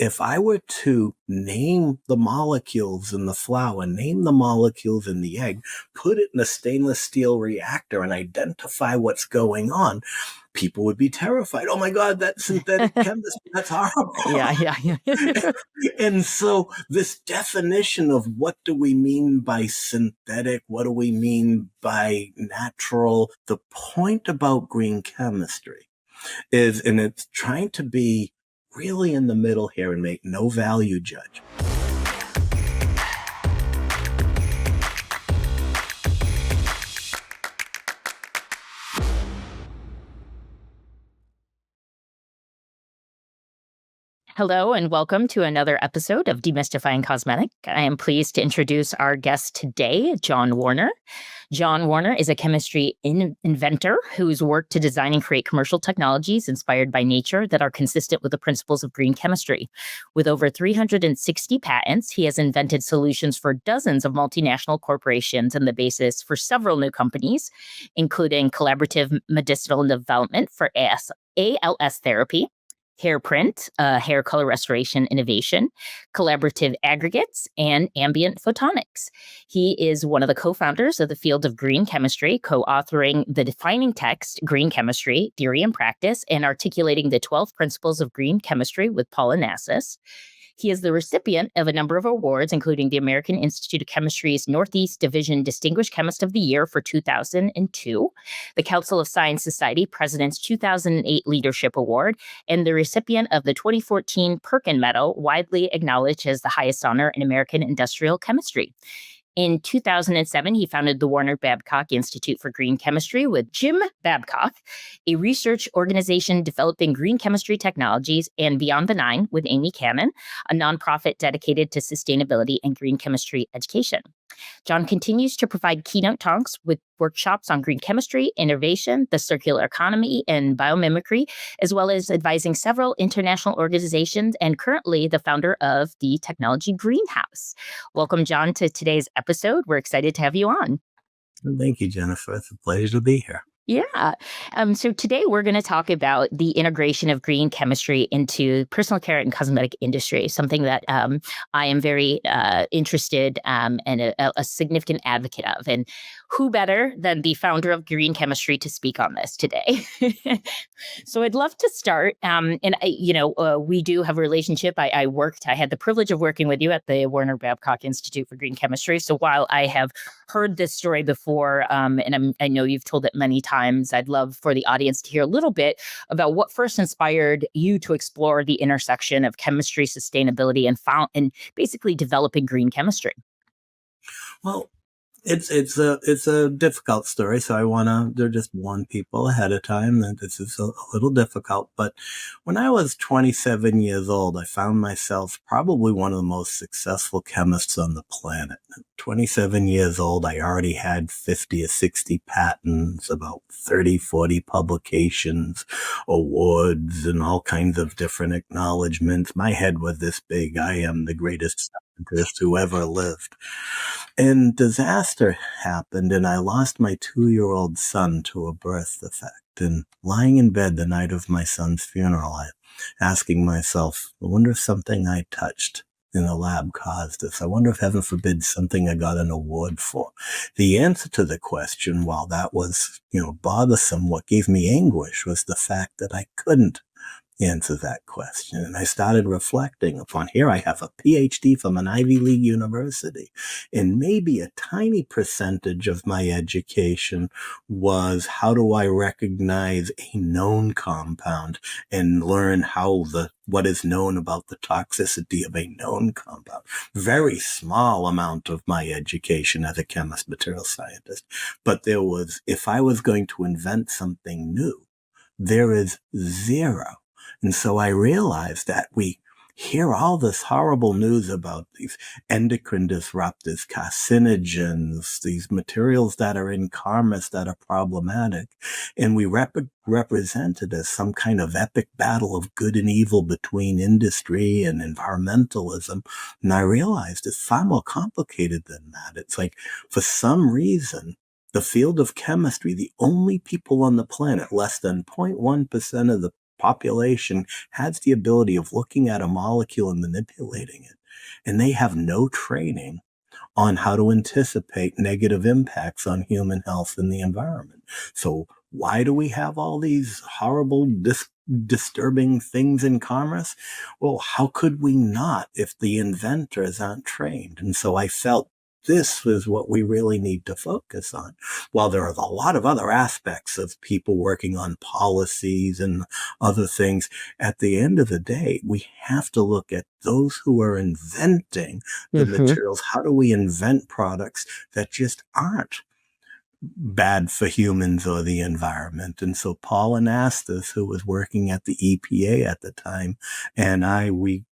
if I were to name the molecules in the flour, name the molecules in the egg, put it in a stainless steel reactor and identify what's going on, people would be terrified. Oh my God, that's synthetic chemistry. That's horrible. Yeah. And so this definition of what do we mean by synthetic? What do we mean by natural? The point about green chemistry is, and it's trying to be really in the middle here and make no value judgment. Hello and welcome to another episode of Demystifying Cosmetics. I am pleased to introduce our guest today, John Warner. John Warner is a chemistry inventor who's worked to design and create commercial technologies inspired by nature that are consistent with the principles of green chemistry. With over 360 patents, he has invented solutions for dozens of multinational corporations and the basis for several new companies, including collaborative medicinal development for ALS therapy, hair print, hair color restoration innovation, collaborative aggregates, and ambient photonics. He is one of the co-founders of the field of green chemistry, co-authoring the defining text, Green Chemistry, Theory and Practice, and articulating the 12 principles of green chemistry with Paul Anastas. He is the recipient of a number of awards, including the American Institute of Chemistry's Northeast Division Distinguished Chemist of the Year for 2002, the Council of Science Society President's 2008 Leadership Award, and the recipient of the 2014 Perkin Medal, widely acknowledged as the highest honor in American industrial chemistry. In 2007, he founded the Warner Babcock Institute for Green Chemistry with Jim Babcock, a research organization developing green chemistry technologies, and Beyond the Nine with Amy Cannon, a nonprofit dedicated to sustainability and green chemistry education. John continues to provide keynote talks with workshops on green chemistry, innovation, the circular economy, and biomimicry, as well as advising several international organizations and currently the founder of the Technology Greenhouse. Welcome, John, to today's episode. We're excited to have you on. Thank you, Jennifer. It's a pleasure to be here. Yeah. So today we're going to talk about the integration of green chemistry into personal care and cosmetic industry, something that I am very interested and a significant advocate of. And who better than the founder of Green Chemistry to speak on this today? So I'd love to start. We do have a relationship. I had the privilege of working with you at the Warner Babcock Institute for Green Chemistry. So while I have heard this story before, and I know you've told it many times, I'd love for the audience to hear a little bit about what first inspired you to explore the intersection of chemistry, sustainability, and basically developing green chemistry. Well, it's a difficult story, so I want to just warn people ahead of time that this is a little difficult. But when I was 27 years old, I found myself probably one of the most successful chemists on the planet. At 27 years old, I already had 50 or 60 patents, about 30, 40 publications, awards, and all kinds of different acknowledgments. My head was this big. I am the greatest scientist who ever lived. And disaster happened, and I lost my 2-year-old son to a birth defect. And lying in bed the night of my son's funeral, I asking myself, I wonder if something I touched in the lab caused this. I wonder if, heaven forbid, something I got an award for. The answer to the question, while that was, bothersome, what gave me anguish was the fact that I couldn't answer that question. And I started reflecting upon, here I have a PhD from an Ivy League university, and maybe a tiny percentage of my education was, how do I recognize a known compound and learn what is known about the toxicity of a known compound. Very small amount of my education as a chemist, material scientist. But if I was going to invent something new, there is zero. And so I realized that we hear all this horrible news about these endocrine disruptors, carcinogens, these materials that are in commerce that are problematic. And we represent it as some kind of epic battle of good and evil between industry and environmentalism. And I realized it's far more complicated than that. It's like, for some reason, the field of chemistry, the only people on the planet, less than 0.1% of the population has the ability of looking at a molecule and manipulating it, and they have no training on how to anticipate negative impacts on human health and the environment. So why do we have all these horrible, disturbing things in commerce? Well, how could we not if the inventors aren't trained? And so I felt this is what we really need to focus on. While there are a lot of other aspects of people working on policies and other things, at the end of the day, we have to look at those who are inventing the Mm-hmm. materials. How do we invent products that just aren't bad for humans or the environment? And so Paul Anastas, who was working at the EPA at the time, and we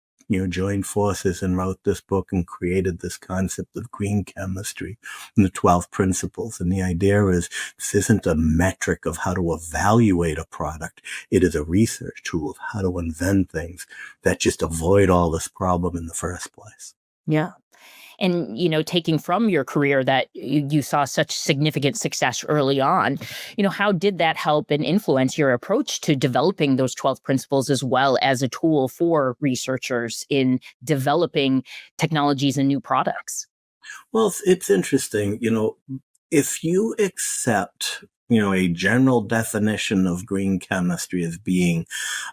joined forces and wrote this book and created this concept of green chemistry and the 12 principles. And the idea is this isn't a metric of how to evaluate a product. It is a research tool of how to invent things that just avoid all this problem in the first place. Yeah. And, taking from your career that you saw such significant success early on, how did that help and influence your approach to developing those 12 principles as well as a tool for researchers in developing technologies and new products? Well, it's interesting, if you accept, a general definition of green chemistry as being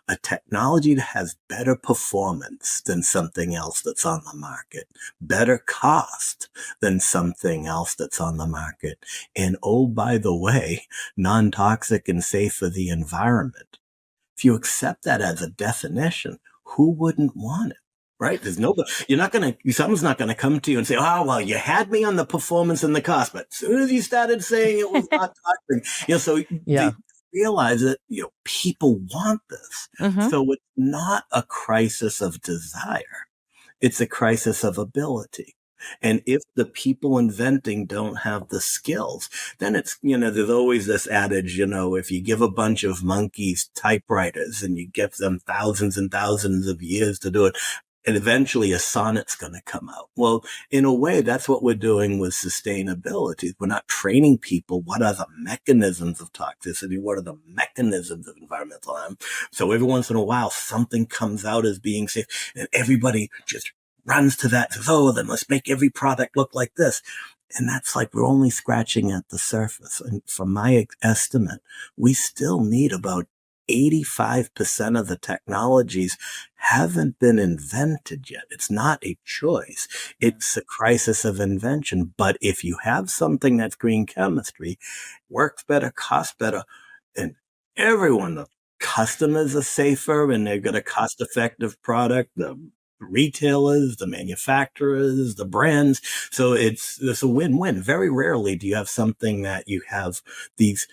a technology that has better performance than something else that's on the market, better cost than something else that's on the market, and oh, by the way, non-toxic and safe for the environment. If you accept that as a definition, who wouldn't want it? Right? There's nobody, someone's not going to come to you and say, oh, well, you had me on the performance and the cost, but as soon as you started saying it was not toxic, so Yeah. they realize that, people want this. Hmm. So it's not a crisis of desire. It's a crisis of ability. And if the people inventing don't have the skills, then there's always this adage, if you give a bunch of monkeys typewriters and you give them thousands and thousands of years to do it, and eventually a sonnet's going to come out. Well, in a way, that's what we're doing with sustainability. We're not training people. What are the mechanisms of toxicity? What are the mechanisms of environmental harm? So every once in a while, something comes out as being safe, and everybody just runs to that, says, oh, then let's make every product look like this. And that's like we're only scratching at the surface. And from my estimate, we still need about 85% of the technologies haven't been invented yet. It's not a choice. It's a crisis of invention. But if you have something that's green chemistry, works better, costs better, and everyone, the customers are safer and they've got a cost-effective product, the retailers, the manufacturers, the brands. So it's a win-win. Very rarely do you have something that you have these,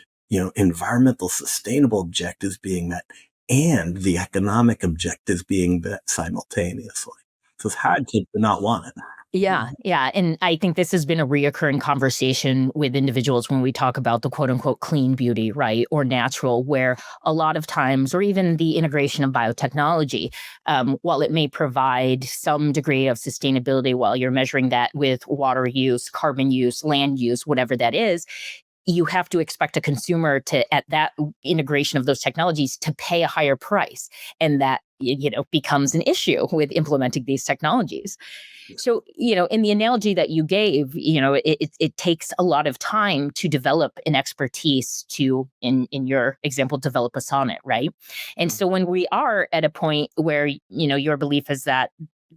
environmental sustainable objectives being met and the economic objectives being met simultaneously. So it's hard to not want it. Yeah, yeah. And I think this has been a reoccurring conversation with individuals when we talk about the quote unquote clean beauty, right? Or natural, where a lot of times, or even the integration of biotechnology, while it may provide some degree of sustainability while you're measuring that with water use, carbon use, land use, whatever that is, you have to expect a consumer to, at that integration of those technologies, to pay a higher price. And that, becomes an issue with implementing these technologies. So, in the analogy that you gave, it takes a lot of time to develop an expertise to, in your example, develop a sonnet, right? And so when we are at a point where, your belief is that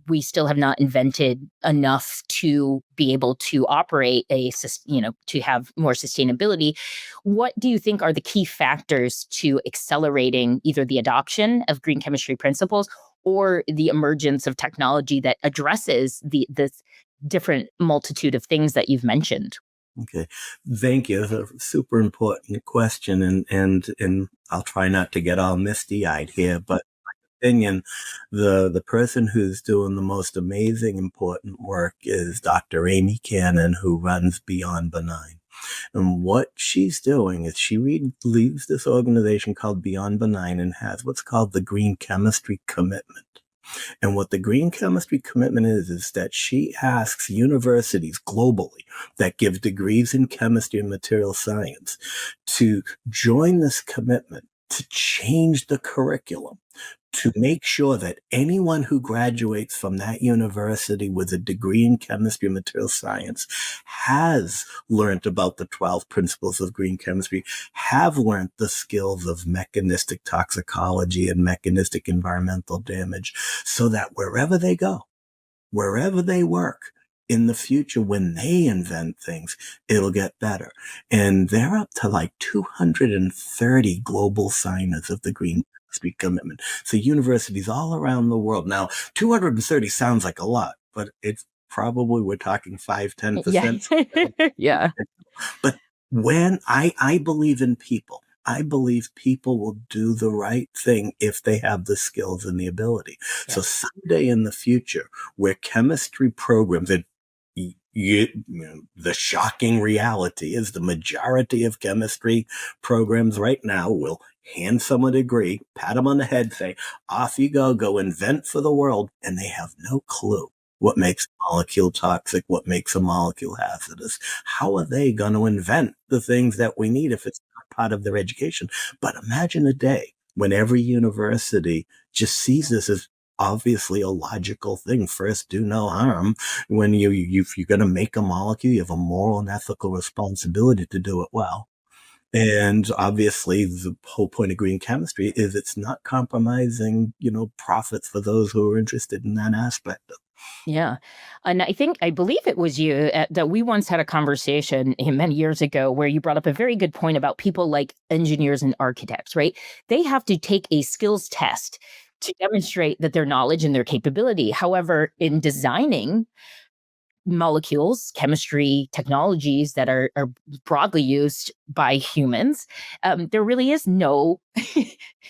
we still have not invented enough to be able to operate to have more sustainability, what do you think are the key factors to accelerating either the adoption of green chemistry principles or the emergence of technology that addresses this different multitude of things that you've mentioned? Okay. Thank you. That's a super important question. And I'll try not to get all misty eyed here, but opinion, the person who's doing the most amazing, important work is Dr. Amy Cannon, who runs Beyond Benign. And what she's doing is she leads this organization called Beyond Benign and has what's called the Green Chemistry Commitment. And what the green chemistry commitment is that she asks universities globally that give degrees in chemistry and material science to join this commitment to change the curriculum, to make sure that anyone who graduates from that university with a degree in chemistry and material science has learned about the 12 principles of green chemistry, have learned the skills of mechanistic toxicology and mechanistic environmental damage, so that wherever they go, wherever they work in the future, when they invent things, it'll get better. And they're up to like 230 global signers of the Green Chemistry Commitment. So universities all around the world. Now, 230 sounds like a lot, but it's probably, we're talking 5, Yeah. 10%. Yeah. But when I believe in people, I believe people will do the right thing if they have the skills and the ability. So someday in the future, where chemistry programs, and the shocking reality is the majority of chemistry programs right now will hand someone a degree, pat them on the head, say, off you go, go invent for the world, and they have no clue what makes a molecule toxic, what makes a molecule hazardous. How are they going to invent the things that we need if it's not part of their education? But imagine a day when every university just sees this as obviously a logical thing. First, do no harm. When if you're going to make a molecule, you have a moral and ethical responsibility to do it well. And obviously, the whole point of green chemistry is it's not compromising, profits for those who are interested in that aspect. Yeah. And I believe it was you that we once had a conversation many years ago where you brought up a very good point about people like engineers and architects, right? They have to take a skills test to demonstrate that their knowledge and their capability. However, in designing molecules, chemistry technologies that are broadly used by humans, there really is no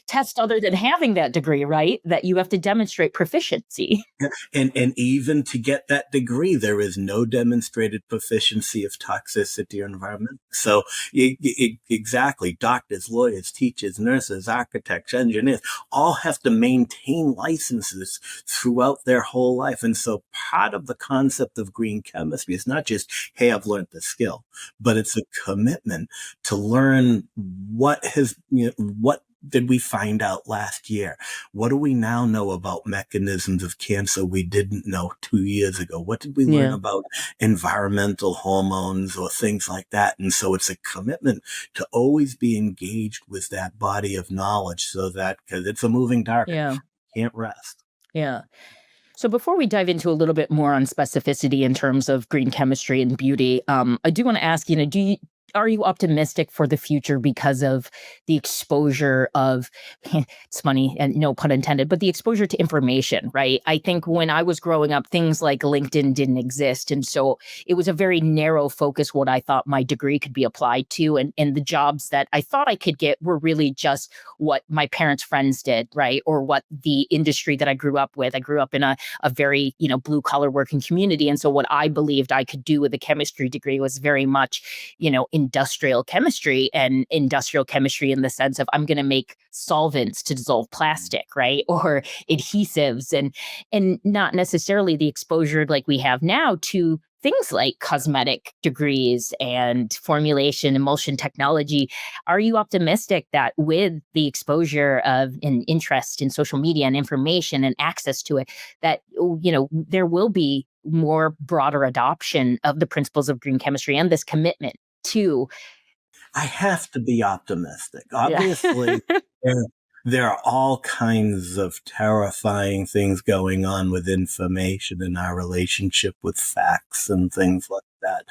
test other than having that degree, right? That you have to demonstrate proficiency. And even to get that degree, there is no demonstrated proficiency of toxicity or environment. So exactly, doctors, lawyers, teachers, nurses, architects, engineers, all have to maintain licenses throughout their whole life. And so part of the concept of green chemistry is not just, hey, I've learned the skill, but it's a commitment to learn what did we find out last year? What do we now know about mechanisms of cancer we didn't know 2 years ago? What did we learn about environmental hormones or things like that? And so it's a commitment to always be engaged with that body of knowledge, so that, because it's a moving target, Yeah. can't rest. Yeah. So before we dive into a little bit more on specificity in terms of green chemistry and beauty, I do want to ask, are you optimistic for the future because of the exposure of, it's funny and no pun intended, but the exposure to information, right? I think when I was growing up, things like LinkedIn didn't exist. And so it was a very narrow focus, what I thought my degree could be applied to. And the jobs that I thought I could get were really just what my parents' friends did, right? Or what the industry that I grew up with. I grew up in a very, blue collar working community. And so what I believed I could do with a chemistry degree was very much, industrial chemistry, and industrial chemistry in the sense of I'm going to make solvents to dissolve plastic, right? Or adhesives, and not necessarily the exposure like we have now to things like cosmetic degrees and formulation, emulsion technology. Are you optimistic that with the exposure of an interest in social media and information and access to it, that, there will be more broader adoption of the principles of green chemistry and this commitment to? I have to be optimistic. Yeah. Obviously, there, there are all kinds of terrifying things going on with information in our relationship with facts and things like that.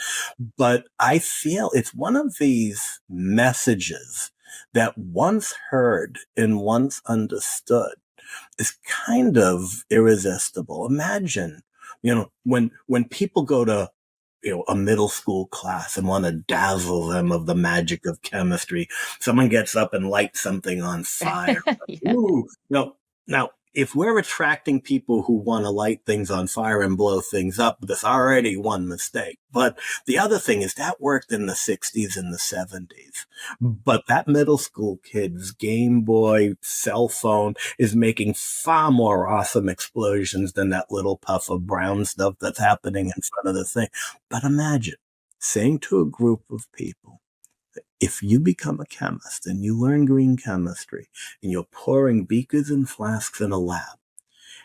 But I feel it's one of these messages that once heard and once understood is kind of irresistible. Imagine, when people go to a middle school class and want to dazzle them of the magic of chemistry. Someone gets up and lights something on fire. Yeah. Ooh, now, if we're attracting people who want to light things on fire and blow things up, there's already one mistake. But the other thing is that worked in the 60s and the 70s. But that middle school kid's Game Boy cell phone is making far more awesome explosions than that little puff of brown stuff that's happening in front of the thing. But imagine saying to a group of people, If you become a chemist and you learn green chemistry and you're pouring beakers and flasks in a lab,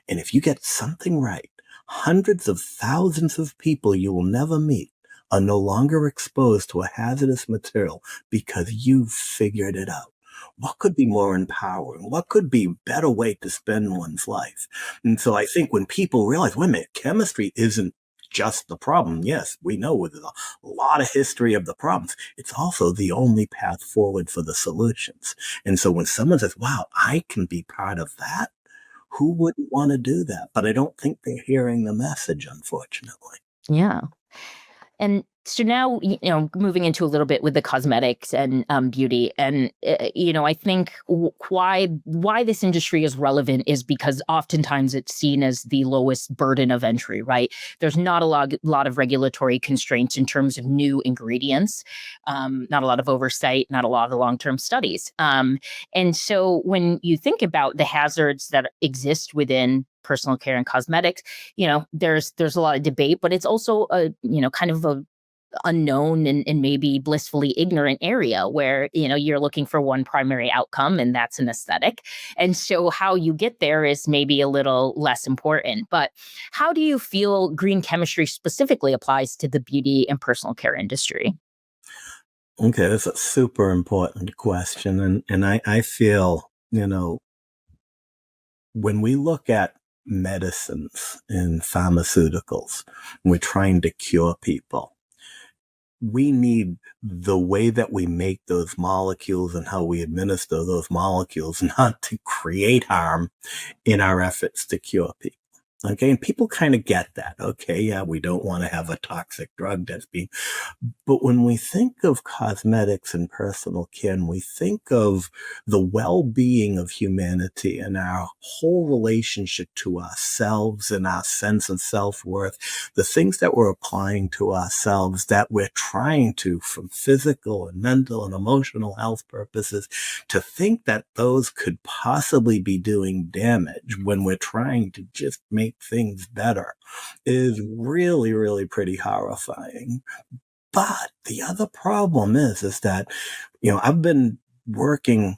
and if you get something right, hundreds of thousands of people you will never meet are no longer exposed to a hazardous material because you figured it out. What could be more empowering? What could be a better way to spend one's life? And so I think when people realize, wait a minute, chemistry isn't just the problem. Yes, we know there's a lot of history of the problems. It's also the only path forward for the solutions. And so when someone says, wow, I can be part of that, who wouldn't want to do that? But I don't think they're hearing the message, unfortunately. Yeah. And so now, moving into a little bit with the cosmetics and beauty, and I think why this industry is relevant is because oftentimes it's seen as the lowest burden of entry. Right? There's not a lot of regulatory constraints in terms of new ingredients, not a lot of oversight, not a lot of long-term studies, and so when you think about the hazards that exist within personal care and cosmetics, there's a lot of debate, but it's also a kind of a unknown and maybe blissfully ignorant area where you're looking for one primary outcome, and that's an aesthetic. And so how you get there is maybe a little less important. But how do you feel green chemistry specifically applies to the beauty and personal care industry? Okay, that's a super important question. And I feel, when we look at medicines and pharmaceuticals, we're trying to cure people. We need the way that we make those molecules and how we administer those molecules not to create harm in our efforts to cure people. Okay. And people kind of get that. Okay. Yeah. We don't want to have a toxic drug that's being, but when we think of cosmetics and personal care, and we think of the well-being of humanity and our whole relationship to ourselves and our sense of self-worth, the things that we're applying to ourselves that we're trying to, from physical and mental and emotional health purposes, to think that those could possibly be doing damage when we're trying to just make things better is really, really pretty horrifying. But the other problem is that, I've been working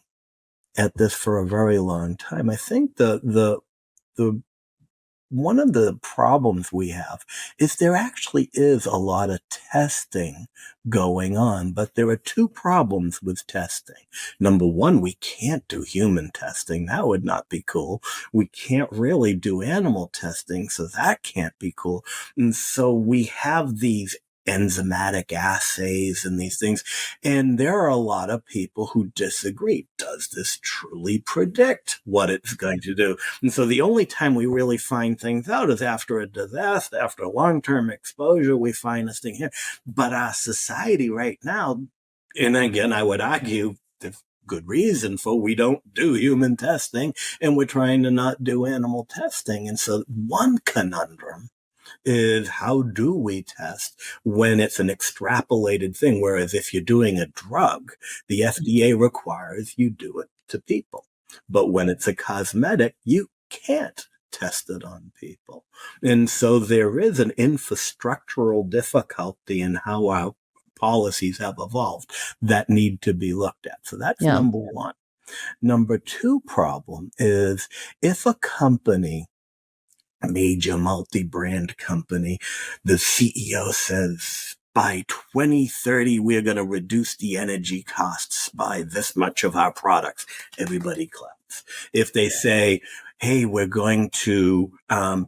at this for a very long time. I think the one of the problems we have is there actually is a lot of testing going on, but there are two problems with testing. Number one, we can't do human testing. That would not be cool. We can't really do animal testing, so that can't be cool. And so we have these enzymatic assays and these things. And there are a lot of people who disagree. Does this truly predict what it's going to do? And so the only time we really find things out is after a disaster, after long-term exposure, we find this thing here. But our society right now, and again, I would argue there's good reason for we don't do human testing and we're trying to not do animal testing. And so one conundrum is how do we test when it's an extrapolated thing? Whereas if you're doing a drug, the FDA requires you do it to people. But when it's a cosmetic, you can't test it on people. And so there is an infrastructural difficulty in how our policies have evolved that need to be looked at. So that's Yeah. number one. Number two problem is if a company, a major multi-brand company, the CEO says by 2030, we're going to reduce the energy costs by this much of our products. Everybody claps. If they say, hey, we're going to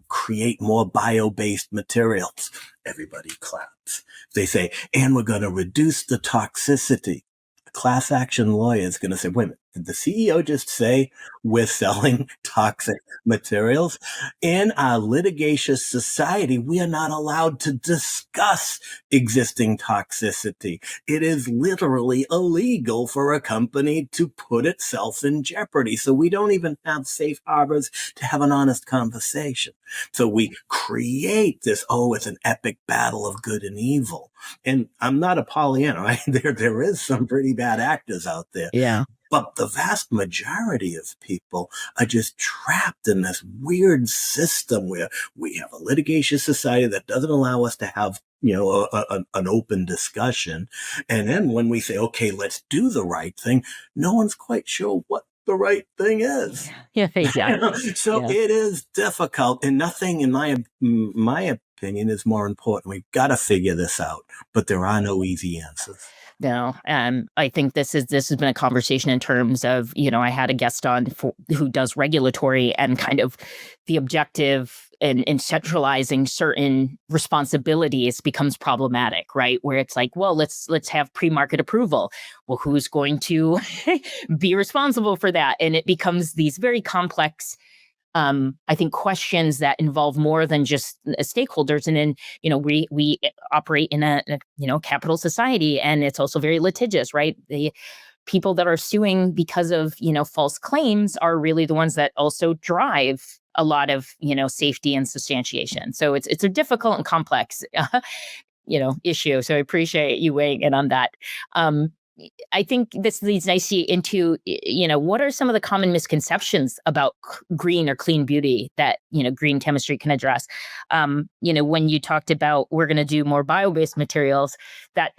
create more bio-based materials, everybody claps. They say, and we're going to reduce the toxicity. A class action lawyer is going to say, wait a minute, did the CEO just say we're selling toxic materials? In our litigious society, we are not allowed to discuss existing toxicity. It is literally illegal for a company to put itself in jeopardy. So we don't even have safe harbors to have an honest conversation. So we create this, it's an epic battle of good and evil. And I'm not a Pollyanna, right? There is some pretty bad actors out there. Yeah. But the vast majority of people are just trapped in this weird system where we have a litigation society that doesn't allow us to have an open discussion. And then when we say, okay, let's do the right thing, no one's quite sure what the right thing is. Yeah, exactly. So Yeah. it is difficult, and nothing in my opinion is more important. We've got to figure this out, but there are no easy answers. No, I think this has been a conversation in terms of, I had a guest on who does regulatory, and kind of the objective in centralizing certain responsibilities becomes problematic, right? Where it's like, well, let's have pre-market approval. Well, who's going to be responsible for that? And it becomes these very complex, I think, questions that involve more than just stakeholders. And then, we operate in a capital society, and it's also very litigious, right? The people that are suing because of false claims are really the ones that also drive a lot of safety and substantiation. So it's a difficult and complex issue. So I appreciate you weighing in on that. Um, I think this leads nicely into, what are some of the common misconceptions about green or clean beauty that, green chemistry can address? When you talked about we're going to do more bio-based materials, that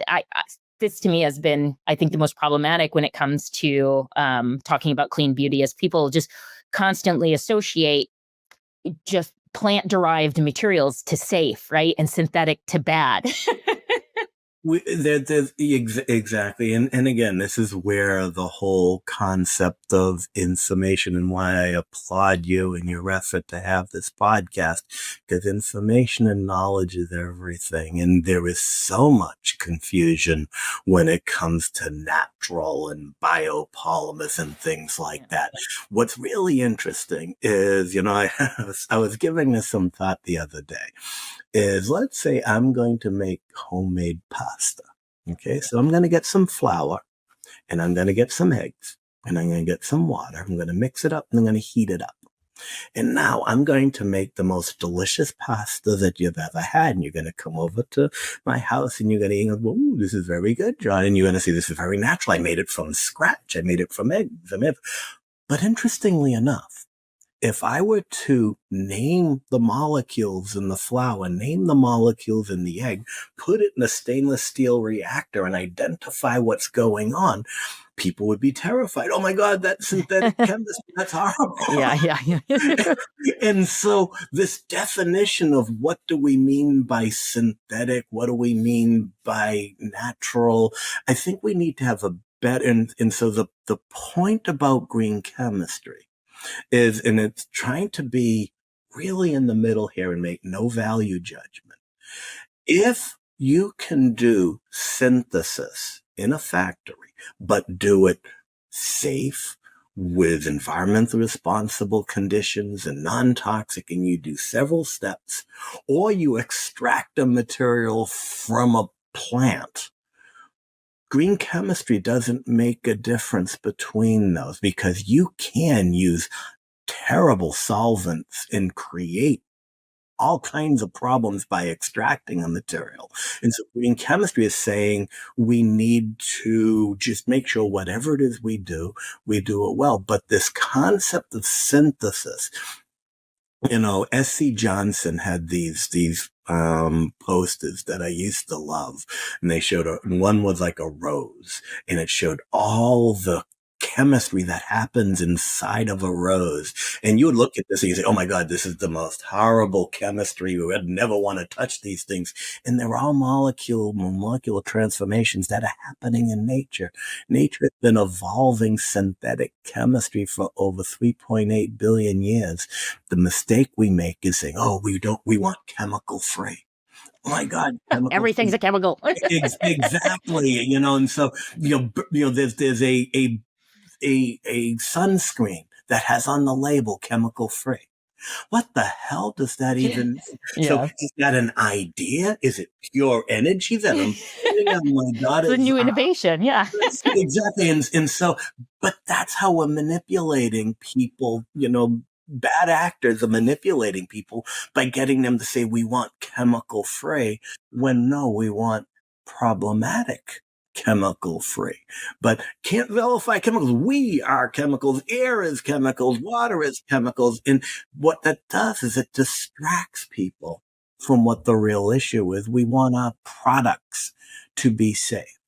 this to me has been, I think, the most problematic when it comes to talking about clean beauty, as people just constantly associate just plant-derived materials to safe, right? And synthetic to bad. Exactly. And again, this is where the whole concept of information, and why I applaud you and your effort to have this podcast, because information and knowledge is everything. And there is so much confusion when it comes to natural and biopolymers and things like that. What's really interesting is, I was giving this some thought the other day. Is, let's say I'm going to make homemade pasta. Okay, so I'm going to get some flour, and I'm going to get some eggs, and I'm going to get some water. I'm going to mix it up, and I'm going to heat it up. And now I'm going to make the most delicious pasta that you've ever had. And you're going to come over to my house, and you're going to eat, "Ooh, this is very good, John." And you're going to see, this is very natural. I made it from scratch. I made it from eggs. But interestingly enough, if I were to name the molecules in the flour, name the molecules in the egg, put it in a stainless steel reactor, and identify what's going on, people would be terrified. Oh my God, that's synthetic chemistry. That's horrible. Yeah. And so this definition of what do we mean by synthetic, what do we mean by natural, I think we need to have a better, and so the point about green chemistry is, and it's trying to be really in the middle here and make no value judgment. If you can do synthesis in a factory, but do it safe, with environmentally responsible conditions and non-toxic, and you do several steps, or you extract a material from a plant, green chemistry doesn't make a difference between those, because you can use terrible solvents and create all kinds of problems by extracting a material. And so green chemistry is saying we need to just make sure whatever it is we do it well. But this concept of synthesis, S.C. Johnson had these posters that I used to love, and they showed one was like a rose, and it showed all the chemistry that happens inside of a rose. And you would look at this and you say, oh my God, this is the most horrible chemistry. We would never want to touch these things. And they're all molecular transformations that are happening in nature. Nature has been evolving synthetic chemistry for over 3.8 billion years. The mistake we make is saying, oh, we want chemical free. Oh my God, Everything's a chemical. Exactly. And so, there's a sunscreen that has on the label chemical free. What the hell does that even mean? So Yeah. is that an idea? Is it pure energy that I'm putting on my It's a daughter's new arm? innovation. Yeah. Exactly. And so, but that's how we're manipulating people, bad actors are manipulating people by getting them to say we want chemical free, when no, we want problematic chemical free, but can't verify chemicals. We are chemicals. Air is chemicals. Water is chemicals. And what that does is it distracts people from what the real issue is. We want our products to be safe.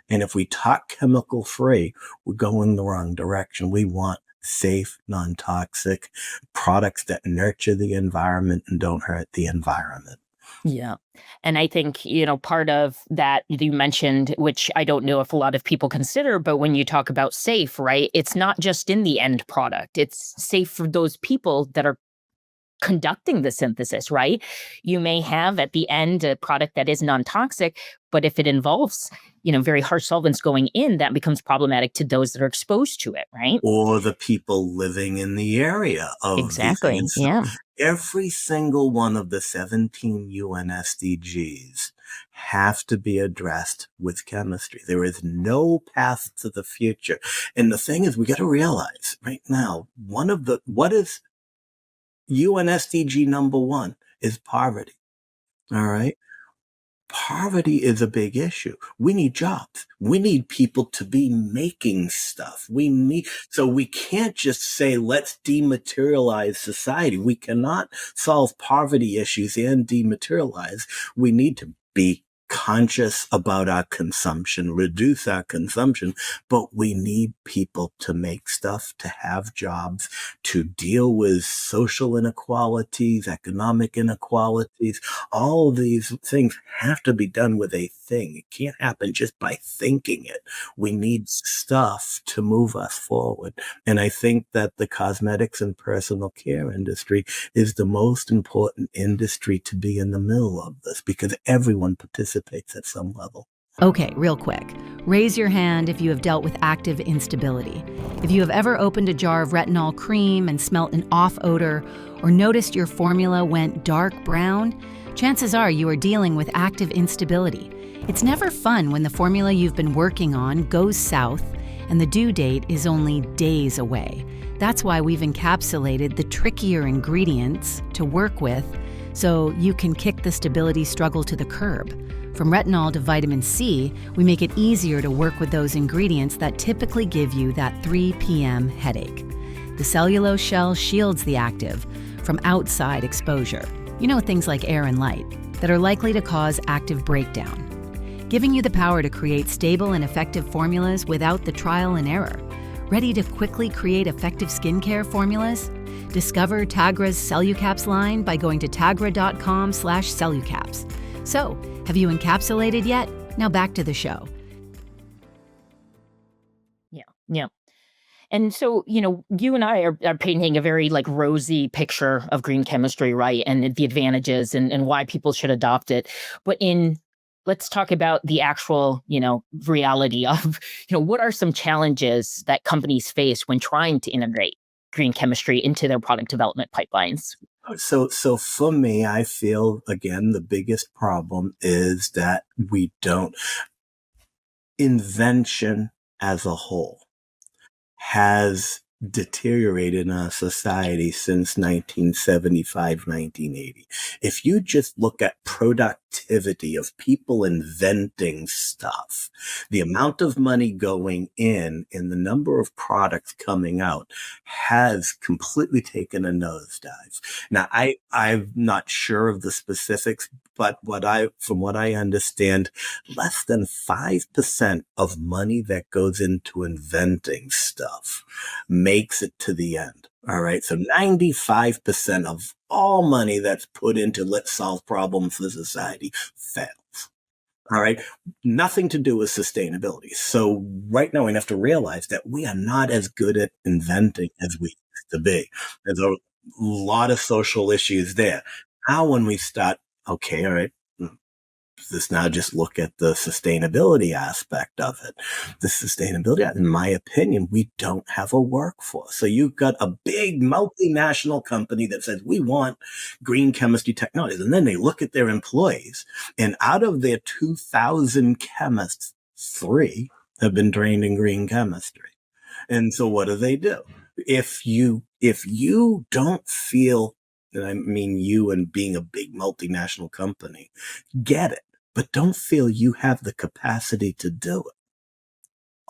And if we talk chemical free, we're going the wrong direction. We want safe, non-toxic products that nurture the environment and don't hurt the environment. Yeah. And I think, part of that you mentioned, which I don't know if a lot of people consider, but when you talk about safe, right, it's not just in the end product. It's safe for those people that are conducting the synthesis, right? You may have at the end a product that is non-toxic, but if it involves, very harsh solvents going in, that becomes problematic to those that are exposed to it, right? Or the people living in the area of these Exactly. things. So Yeah. every single one of the 17 UN SDGs have to be addressed with chemistry. There is no path to the future. And the thing is, we got to realize right now, what is UN SDG number one is poverty. All right. Poverty is a big issue. We need jobs. We need people to be making stuff. So we can't just say, let's dematerialize society. We cannot solve poverty issues and dematerialize. We need to be conscious about our consumption, reduce our consumption, but we need people to make stuff, to have jobs, to deal with social inequalities, economic inequalities. All of these things have to be done with a thing. It can't happen just by thinking it. We need stuff to move us forward. And I think that the cosmetics and personal care industry is the most important industry to be in the middle of this because everyone participates at some level. Okay, real quick. Raise your hand if you have dealt with active instability. If you have ever opened a jar of retinol cream and smelt an off odor or noticed your formula went dark brown, chances are you are dealing with active instability. It's never fun when the formula you've been working on goes south and the due date is only days away. That's why we've encapsulated the trickier ingredients to work with so you can kick the stability struggle to the curb. From retinol to vitamin C, we make it easier to work with those ingredients that typically give you that 3 p.m. headache. The cellulose shell shields the active from outside exposure. Things like air and light that are likely to cause active breakdown, giving you the power to create stable and effective formulas without the trial and error. Ready to quickly create effective skincare formulas? Discover Tagra's Cellucaps line by going to tagra.com/cellucaps. So, have you encapsulated yet? Now back to the show. Yeah. Yeah. And so, you and I are painting a very rosy picture of green chemistry, right? And the advantages and why people should adopt it. But let's talk about the actual, reality of, what are some challenges that companies face when trying to integrate green chemistry into their product development pipelines? So for me, I feel, again, the biggest problem is that we don't. Invention as a whole has deteriorated in our society since 1975, 1980. If you just look at productivity of people inventing stuff, the amount of money going in and the number of products coming out has completely taken a nosedive. Now, I'm not sure of the specifics, but from what I understand, less than 5% of money that goes into inventing stuff makes it to the end. All right. So 95% of all money that's put into let's solve problems for society fails. All right. Nothing to do with sustainability. So right now we have to realize that we are not as good at inventing as we used to be. There's a lot of social issues there. Now when we start, okay, all right, let's now just look at the sustainability aspect of it. The sustainability, in my opinion, we don't have a workforce. So you've got a big multinational company that says, we want green chemistry technologies. And then they look at their employees, and out of their 2,000 chemists, 3 have been trained in green chemistry. And so what do? If you don't feel, and I mean you and being a big multinational company, get it, but don't feel you have the capacity to do it.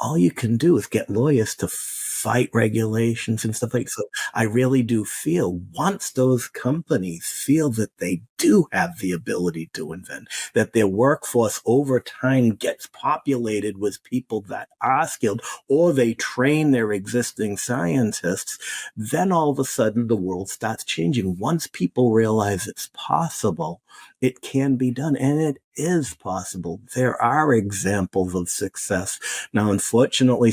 all you can do is get lawyers to fight regulations and stuff like that. So I really do feel once those companies feel that they do have the ability to invent, that their workforce over time gets populated with people that are skilled, or they train their existing scientists, then all of a sudden the world starts changing. Once people realize it's possible, it can be done, and it is possible. There are examples of success. Now, unfortunately,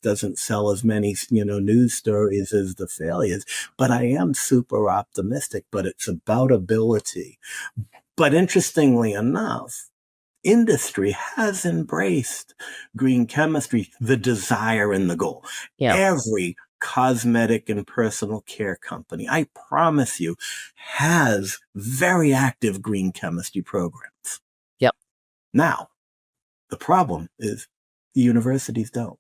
doesn't sell as many, news stories as the failures, but I am super optimistic, but it's about ability. But interestingly enough, industry has embraced green chemistry, the desire and the goal. Yeah. Every cosmetic and personal care company, I promise you, has very active green chemistry programs. Yep. Now, the problem is the universities don't.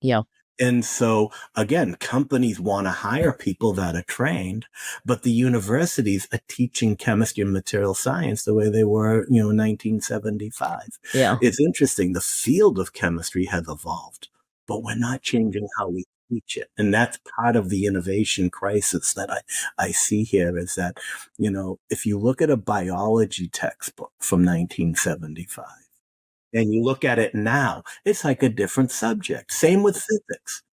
Yeah. And so, again, companies want to hire people that are trained, but the universities are teaching chemistry and material science the way they were, in 1975. Yeah. It's interesting. The field of chemistry has evolved, but we're not changing how we teach it. And that's part of the innovation crisis that I see here is that, if you look at a biology textbook from 1975, and you look at it now, it's like a different subject. Same with physics.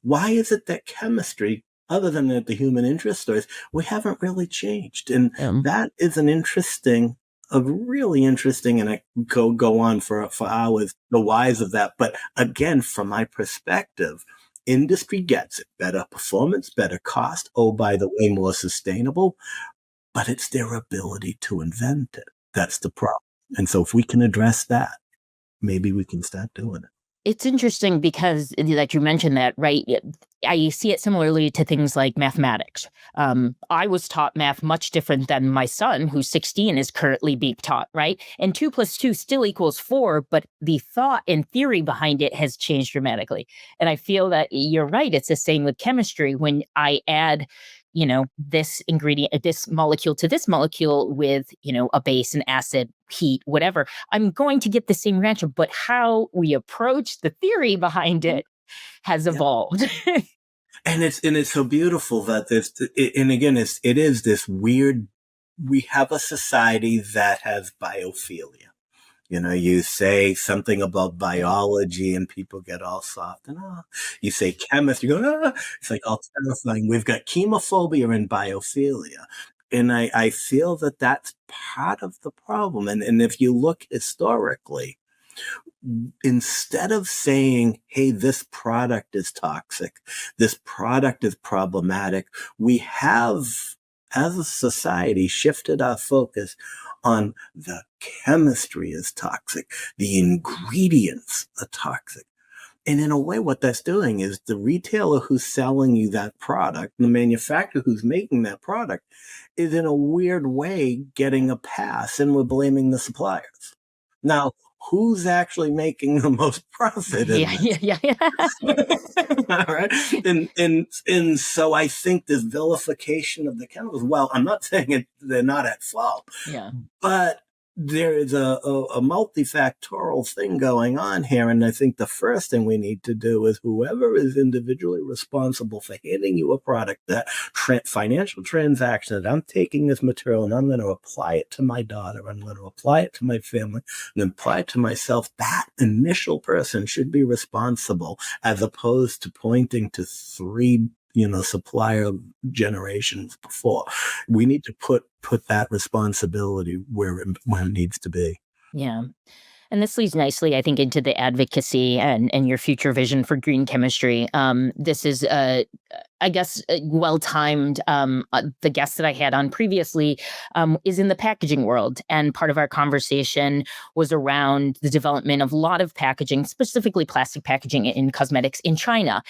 Why is it that chemistry, other than the human interest stories, we haven't really changed? And that is really interesting, and I go on for hours, the whys of that. But again, from my perspective, industry gets it. Better performance, better cost. Oh, by the way, more sustainable. But it's their ability to invent it. That's the problem. And so if we can address that, maybe we can start doing it. It's interesting because, like you mentioned that, right? I see it similarly to things like mathematics. I was taught math much different than my son, who's 16, is currently being taught, right? And 2 + 2 still equals 4, but the thought and theory behind it has changed dramatically. And I feel that you're right. It's the same with chemistry. When I add this ingredient, this molecule to this molecule with, a base, an acid, heat, whatever, I'm going to get the same reaction, but how we approach the theory behind it has evolved. And it's so beautiful that it is this weird, we have a society that has biophilia. You say something about biology and people get all soft and you say chemistry, you go, it's like all terrifying. We've got chemophobia and biophilia. And I feel that that's part of the problem. And if you look historically, instead of saying, hey, this product is toxic, this product is problematic, we have, as a society, shifted our focus on the chemistry is toxic, the ingredients are toxic. And in a way, what that's doing is the retailer who's selling you that product, the manufacturer who's making that product, is in a weird way getting a pass, and we're blaming the suppliers. Now, who's actually making the most profit in Yeah. All right. And so I think this vilification of the chemicals, well, I'm not saying they're not at fault. Yeah. But there is a multifactorial thing going on here. And I think the first thing we need to do is whoever is individually responsible for handing you a product, that financial transaction, that I'm taking this material and I'm going to apply it to my daughter, I'm going to apply it to my family, and apply it to myself, that initial person should be responsible, as opposed to pointing to three supplier generations before. We need to put that responsibility where it needs to be. Yeah. And this leads nicely, I think, into the advocacy and your future vision for green chemistry. This is, I guess, well-timed. The guest that I had on previously is in the packaging world. And part of our conversation was around the development of a lot of packaging, specifically plastic packaging in cosmetics in China,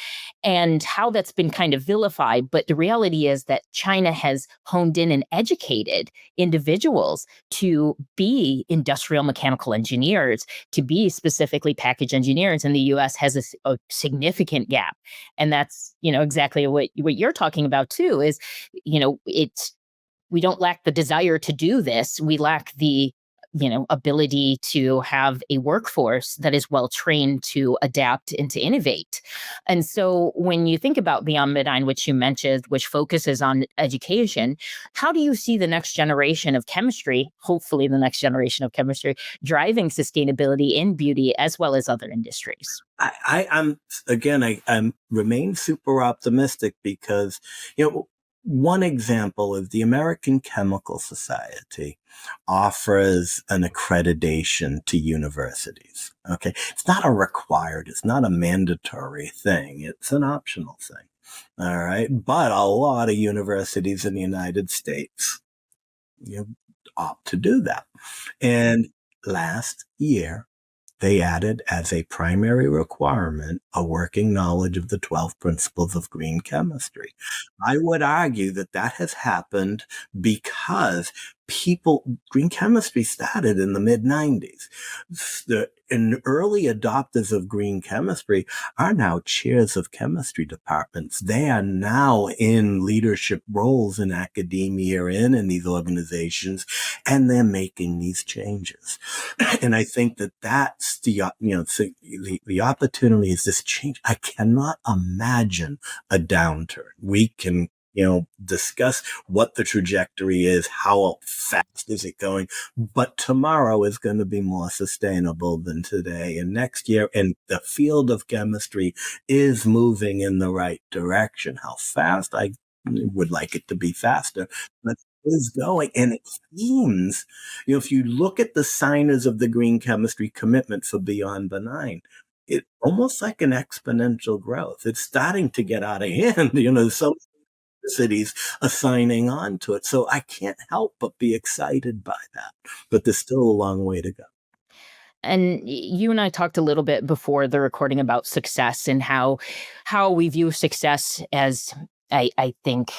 and how that's been kind of vilified. But the reality is that China has honed in and educated individuals to be industrial mechanical engineers, to be specifically package engineers, and the US has a significant gap. And that's, exactly what you're talking about too, is, we don't lack the desire to do this. We lack the ability to have a workforce that is well trained to adapt and to innovate. And so when you think about Beyond Midnight, which you mentioned, which focuses on education, how do you see the next generation of chemistry, hopefully the next generation of chemistry, driving sustainability in beauty as well as other industries? I'm remain super optimistic because, one example is the American Chemical Society offers an accreditation to universities. Okay. It's not it's not a mandatory thing. It's an optional thing. All right. But a lot of universities in the United States, opt to do that. And last year, they added as a primary requirement a working knowledge of the 12 principles of green chemistry. I would argue that that has happened because green chemistry started in the mid 90s. And early adopters of green chemistry are now chairs of chemistry departments. They are now in leadership roles in academia and in these organizations, and they're making these changes. And I think that that's the opportunity is this change. I cannot imagine a downturn. We can discuss what the trajectory is, how fast is it going, but tomorrow is going to be more sustainable than today and next year. And the field of chemistry is moving in the right direction. How fast? I would like it to be faster, but it is going. And it seems, if you look at the signers of the green chemistry commitment for Beyond Benign, it's almost like an exponential growth. It's starting to get out of hand. Some cities are signing on to it. So I can't help but be excited by that. But there's still a long way to go. And you and I talked a little bit before the recording about success and how we view success as I think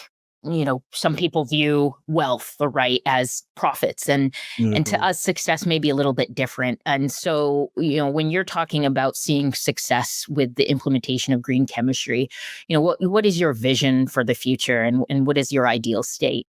some people view wealth, right, as profits, and to Mhm. us success may be a little bit different. And so when you're talking about seeing success with the implementation of green chemistry, what is your vision for the future, and what is your ideal state?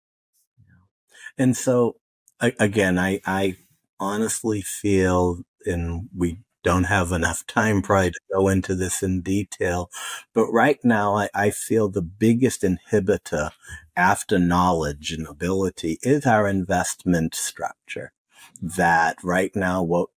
And so, again, I honestly feel, and we don't have enough time probably to go into this in detail, but right now I feel the biggest inhibitor after knowledge and ability is our investment structure. That right now, what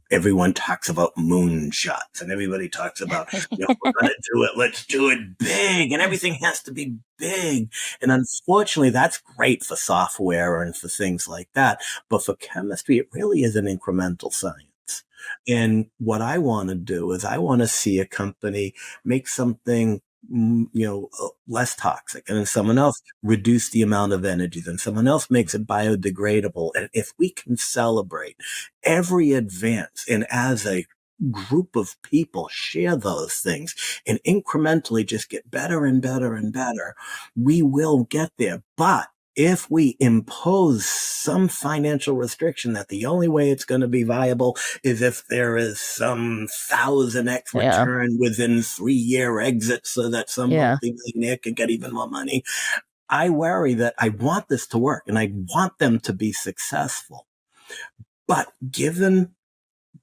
everyone talks about moonshots and everybody talks about, we're going to do it. Let's do it big, and everything has to be big. And unfortunately, that's great for software and for things like that. But for chemistry, it really is an incremental science. And what I want to do is I want to see a company make something less toxic, and then someone else reduce the amount of energy, then someone else makes it biodegradable. And if we can celebrate every advance and as a group of people share those things and incrementally just get better and better and better, we will get there. But if we impose some financial restriction that the only way it's going to be viable is if there is some 1,000x Yeah. return within 3-year exit so that some Yeah. multi-millionaire can get even more money, I worry that I want this to work and I want them to be successful. But given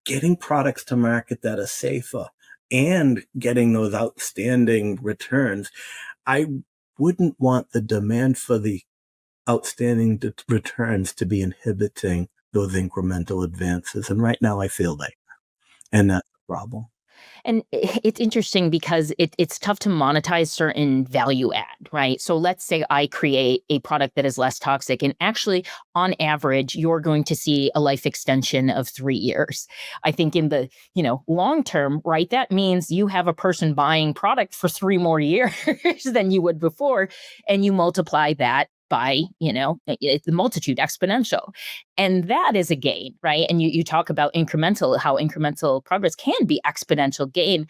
getting products to market that are safer and getting those outstanding returns, I wouldn't want the demand for the outstanding returns to be inhibiting those incremental advances. And right now I feel they are. And that's the problem. And it's interesting because it's tough to monetize certain value add, right? So let's say I create a product that is less toxic, and actually, on average, you're going to see a life extension of 3 years. I think in the long term, right? That means you have a person buying product for 3 more years than you would before, and you multiply that by the multitude exponential, and that is a gain, right? And you talk about how incremental progress can be exponential gain,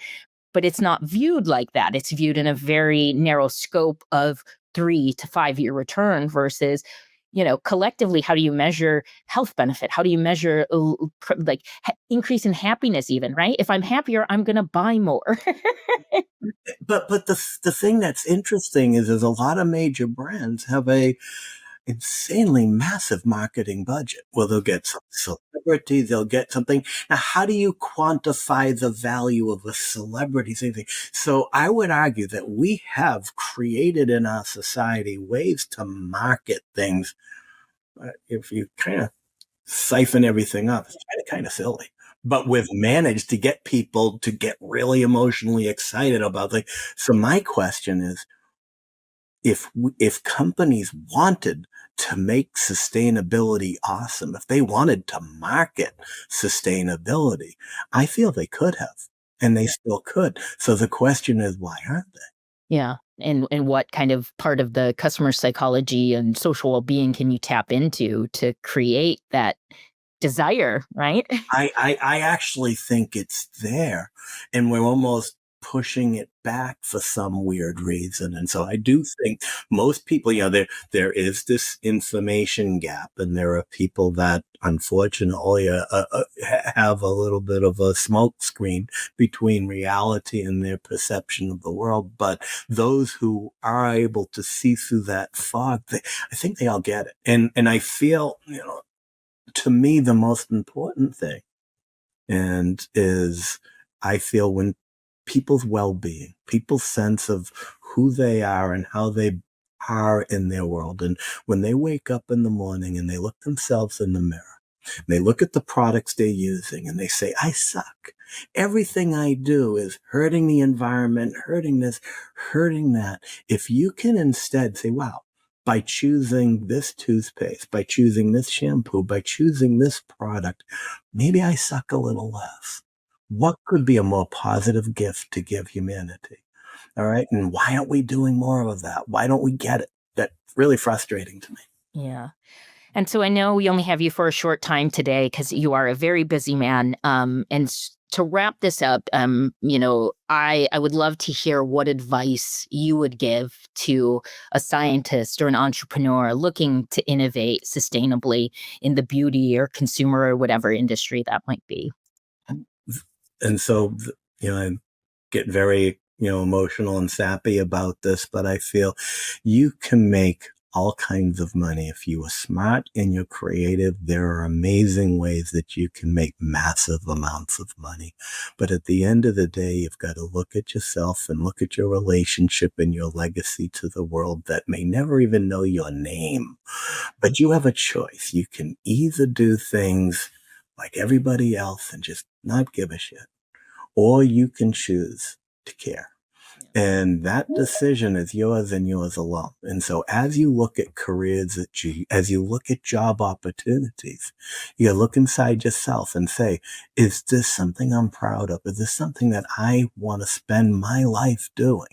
but it's not viewed like that. It's viewed in a very narrow scope of 3 to 5 year return versus collectively, how do you measure health benefit? How do you measure increase in happiness even, right? If I'm happier, I'm going to buy more. But the thing that's interesting is there's a lot of major brands have a insanely massive marketing budget. Well, they'll get some celebrity, they'll get something. Now, how do you quantify the value of a celebrity? Same thing. So I would argue that we have created in our society ways to market things. If you kind of siphon everything up, it's kind of silly. But we've managed to get people to get really emotionally excited about things. So my question is, if companies wanted to make sustainability awesome, if they wanted to market sustainability, I feel they could have, and they still could. So the question is, why aren't they? Yeah. And what kind of part of the customer psychology and social well-being can you tap into to create that desire, right? I actually think it's there, and we're almost pushing it back for some weird reason. And so I do think most people, there is this information gap, and there are people that unfortunately have a little bit of a smoke screen between reality and their perception of the world. But those who are able to see through that fog, I think they all get it. And I feel, to me, the most important thing and is I feel when people's well-being, people's sense of who they are and how they are in their world. And when they wake up in the morning and they look themselves in the mirror, and they look at the products they're using and they say, I suck. Everything I do is hurting the environment, hurting this, hurting that. If you can instead say, wow, by choosing this toothpaste, by choosing this shampoo, by choosing this product, maybe I suck a little less. What could be a more positive gift to give humanity? All right. And why aren't we doing more of that? Why don't we get it? That's really frustrating to me. Yeah. And so I know we only have you for a short time today because you are a very busy man. To wrap this up, I would love to hear what advice you would give to a scientist or an entrepreneur looking to innovate sustainably in the beauty or consumer or whatever industry that might be. And so, I get very, emotional and sappy about this, but I feel you can make all kinds of money. If you are smart and you're creative, there are amazing ways that you can make massive amounts of money. But at the end of the day, you've got to look at yourself and look at your relationship and your legacy to the world that may never even know your name. But you have a choice. You can either do things like everybody else and just not give a shit, or you can choose to care. And that decision is yours and yours alone. And so as you look at careers, as you look at job opportunities, you look inside yourself and say, is this something I'm proud of? Is this something that I want to spend my life doing?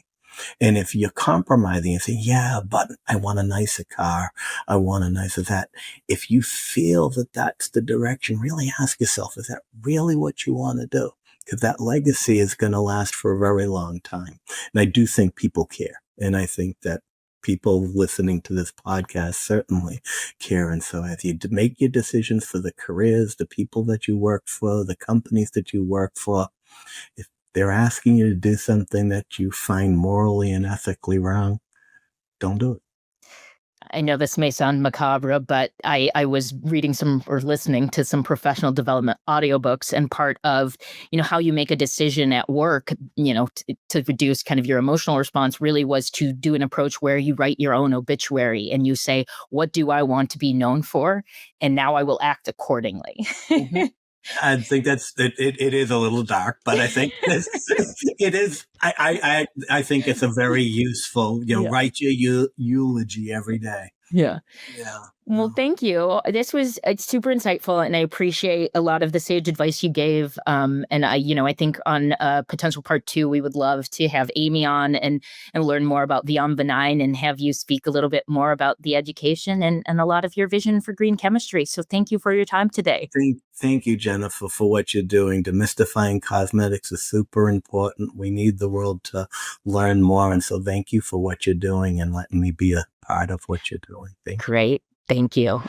And if you're compromising and say, yeah, but I want a nicer car, I want a nicer that. If you feel that that's the direction, really ask yourself, is that really what you want to do? Because that legacy is going to last for a very long time. And I do think people care. And I think that people listening to this podcast certainly care. And so as you make your decisions for the careers, the people that you work for, the companies that you work for, if they're asking you to do something that you find morally and ethically wrong, don't do it. I know this may sound macabre, but I was reading or listening to some professional development audiobooks, and part of, how you make a decision at work, to reduce kind of your emotional response really was to do an approach where you write your own obituary and you say, what do I want to be known for? And now I will act accordingly. Mm-hmm. I think it is a little dark, but I think it is. I think it's a very useful. Yeah. Write your eulogy every day. Yeah. Yeah. Well, thank you. It's super insightful, and I appreciate a lot of the sage advice you gave. And I think on potential part 2, we would love to have Amy on and learn more about Beyond Benign and have you speak a little bit more about the education and a lot of your vision for green chemistry. So thank you for your time today. Thank you, Jennifer, for what you're doing. Demystifying Cosmetics is super important. We need the world to learn more. And so thank you for what you're doing and letting me be a part of what you're doing. Thank you. Great. Thank you.